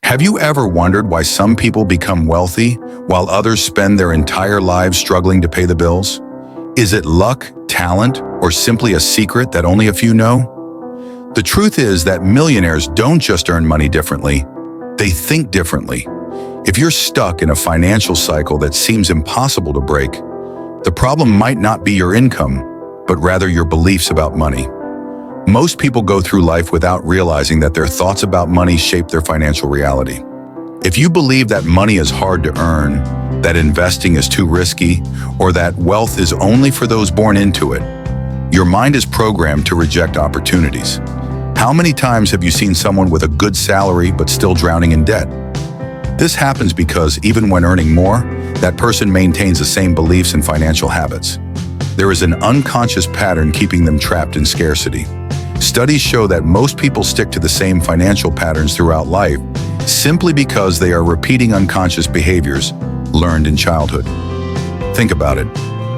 Have you ever wondered why some people become wealthy while others spend their entire lives struggling to pay the bills? Is it luck, talent, or simply a secret that only a few know? The truth is that millionaires don't just earn money differently, they think differently. If you're stuck in a financial cycle that seems impossible to break, the problem might not be your income, but rather your beliefs about money. Most people go through life without realizing that their thoughts about money shape their financial reality. If you believe that money is hard to earn, that investing is too risky, or that wealth is only for those born into it, your mind is programmed to reject opportunities. How many times have you seen someone with a good salary but still drowning in debt? This happens because even when earning more, that person maintains the same beliefs and financial habits. There is an unconscious pattern keeping them trapped in scarcity. Studies show that most people stick to the same financial patterns throughout life simply because they are repeating unconscious behaviors learned in childhood. Think about it.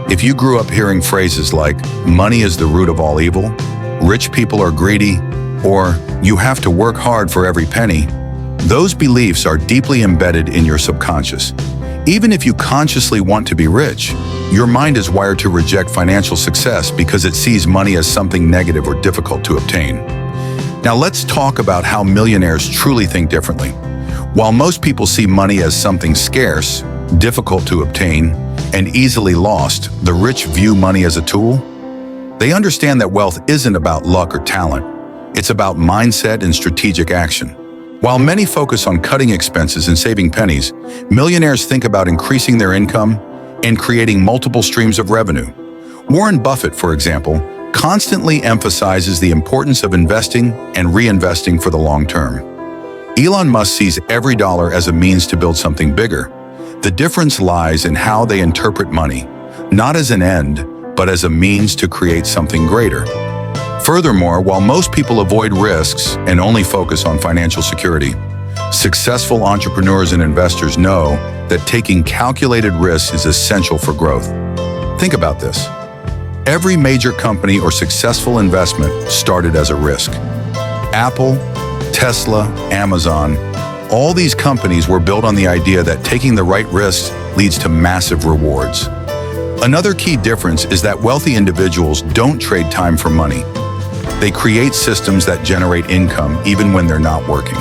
If you grew up hearing phrases like, "Money is the root of all evil," "Rich people are greedy," or "You have to work hard for every penny," those beliefs are deeply embedded in your subconscious. Even if you consciously want to be rich, your mind is wired to reject financial success because it sees money as something negative or difficult to obtain. Now let's talk about how millionaires truly think differently. While most people see money as something scarce, difficult to obtain, and easily lost, the rich view money as a tool. They understand that wealth isn't about luck or talent. It's about mindset and strategic action. While many focus on cutting expenses and saving pennies, millionaires think about increasing their income and creating multiple streams of revenue. Warren Buffett, for example, constantly emphasizes the importance of investing and reinvesting for the long term. Elon Musk sees every dollar as a means to build something bigger. The difference lies in how they interpret money, not as an end, but as a means to create something greater. Furthermore, while most people avoid risks and only focus on financial security, successful entrepreneurs and investors know that taking calculated risks is essential for growth. Think about this. Every major company or successful investment started as a risk. Apple, Tesla, Amazon, all these companies were built on the idea that taking the right risks leads to massive rewards. Another key difference is that wealthy individuals don't trade time for money. They create systems that generate income even when they're not working.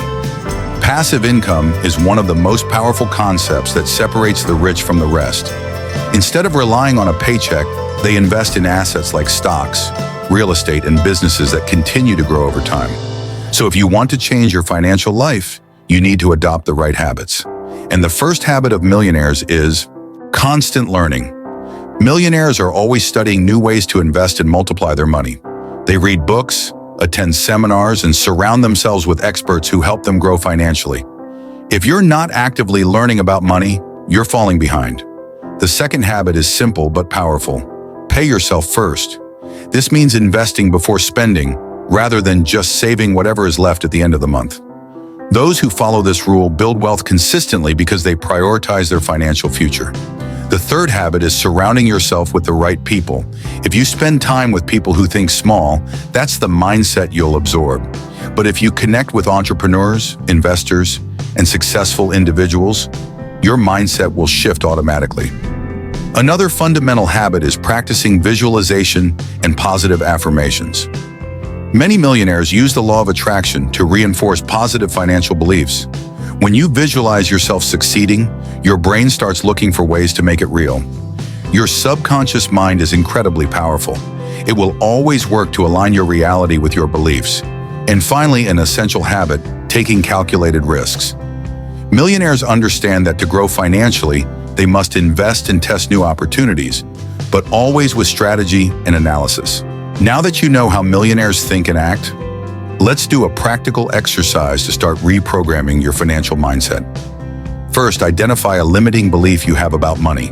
Passive income is one of the most powerful concepts that separates the rich from the rest. Instead of relying on a paycheck, they invest in assets like stocks, real estate, and businesses that continue to grow over time. So if you want to change your financial life, you need to adopt the right habits. And the first habit of millionaires is constant learning. Millionaires are always studying new ways to invest and multiply their money. They read books, attend seminars, and surround themselves with experts who help them grow financially. If you're not actively learning about money, you're falling behind. The second habit is simple but powerful. Pay yourself first. This means investing before spending, rather than just saving whatever is left at the end of the month. Those who follow this rule build wealth consistently because they prioritize their financial future. The third habit is surrounding yourself with the right people. If you spend time with people who think small, that's the mindset you'll absorb. But if you connect with entrepreneurs, investors, and successful individuals, your mindset will shift automatically. Another fundamental habit is practicing visualization and positive affirmations. Many millionaires use the law of attraction to reinforce positive financial beliefs. When you visualize yourself succeeding, your brain starts looking for ways to make it real. Your subconscious mind is incredibly powerful. It will always work to align your reality with your beliefs. And finally, an essential habit, taking calculated risks. Millionaires understand that to grow financially, they must invest and test new opportunities, but always with strategy and analysis. Now that you know how millionaires think and act, let's do a practical exercise to start reprogramming your financial mindset. First, identify a limiting belief you have about money.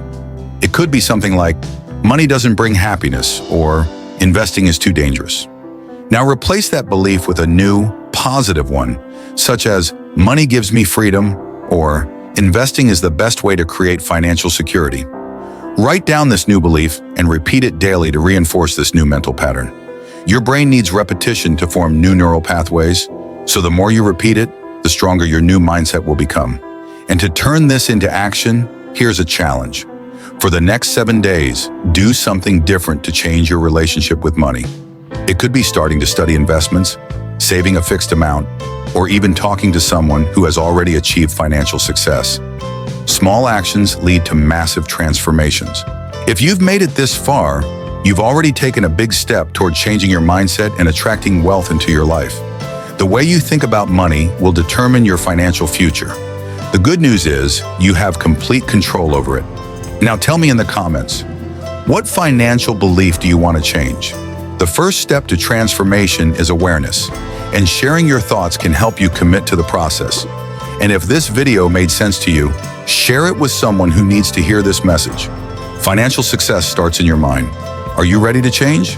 It could be something like, money doesn't bring happiness, or investing is too dangerous. Now replace that belief with a new, positive one, such as, money gives me freedom, or investing is the best way to create financial security. Write down this new belief and repeat it daily to reinforce this new mental pattern. Your brain needs repetition to form new neural pathways, so the more you repeat it, the stronger your new mindset will become. And to turn this into action, here's a challenge. For the next 7 days, do something different to change your relationship with money. It could be starting to study investments, saving a fixed amount, or even talking to someone who has already achieved financial success. Small actions lead to massive transformations. If you've made it this far, you've already taken a big step toward changing your mindset and attracting wealth into your life. The way you think about money will determine your financial future. The good news is you have complete control over it. Now tell me in the comments, what financial belief do you want to change? The first step to transformation is awareness, and sharing your thoughts can help you commit to the process. And if this video made sense to you, share it with someone who needs to hear this message. Financial success starts in your mind. Are you ready to change?